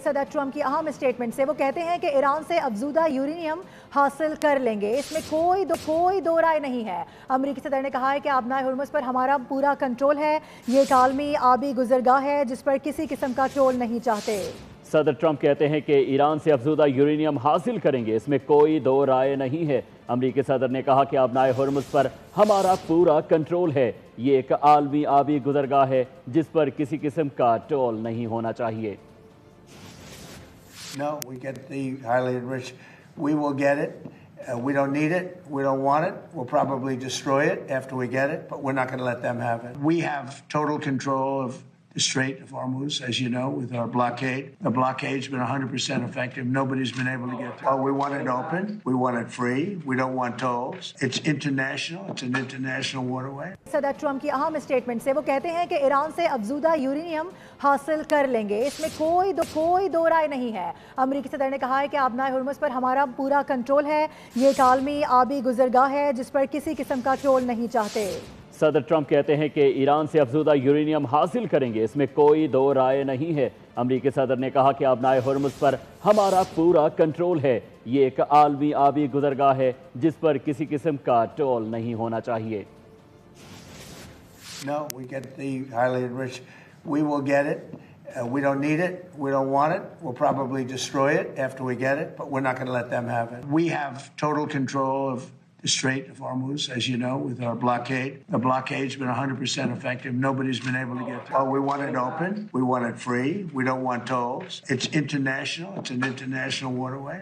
सदर ट्रंप की अहम स्टेटमेंट से। वो कहते हैं कि ईरान से अफजूदा यूरेनियम हासिल कर लेंगे, इसमें कोई दो राय नहीं है। अमरीकी सदर ने कहा है कि आबनाए हुर्मुज़ पर हमारा पूरा कंट्रोल है। ये एक आलमी आबी गुजरगाह है जिस पर किसी किस्म का ट्रोल नहीं चाहते। सदर ट्रंप कहते हैं कि ईरान से अफजूदा यूरेनियम हासिल करेंगे, इसमें कोई दो राय नहीं है। अमरीकी सदर ने कहा कि आबनाए हुर्मुज़ पर हमारा पूरा कंट्रोल है। ये एक आलमी आबी गुजरगाह है जिस पर किसी किस्म का ट्रोल नहीं होना चाहिए। No, we get the highly enriched. We will get it. We don't need it. We don't want it. We'll probably destroy it after we get it, but we're not going to let them have it. We have total control of the Strait of Hormuz, as you know, with our blockade. The blockade's been 100% effective. Nobody's been able to get through. Well, we want it open. We want it free. We don't want tolls. It's international. It's an international waterway. सदर Trump की अहम statement से। वो कहते हैं कि Iran से अफजूदा uranium हासिल कर लेंगे, इसमें कोई दो राय नहीं है। अमरीकी सदर ने कहा है कि आबनाए हुर्मुज़ पर हमारा पूरा कंट्रोल है। ये एक आलमी आबी गुजरगाह है जिस पर किसी किस्म का ट्रोल नहीं चाहते। सदर ट्रंप कहते हैं कि ईरान से अफजूदा यूरेनियम हासिल करेंगे, इसमें कोई दो राय नहीं है। अमरीकी सदर ने कहा कि आबनाए हुर्मुज़ पर हमारा पूरा कंट्रोल है। ये एक आलमी आबी गुजरगाह है जिस पर किसी किस्म का ट्रोल नहीं होना चाहिए। No, we get the highly enriched. We will get it. We don't need it. We don't want it. We'll probably destroy it after we get it, but we're not going to let them have it. We have total control of the Strait of Hormuz, as you know, with our blockade. The blockade's been 100% effective. Nobody's been able to get through. Well, we want it open. We want it free. We don't want tolls. It's international. It's an international waterway.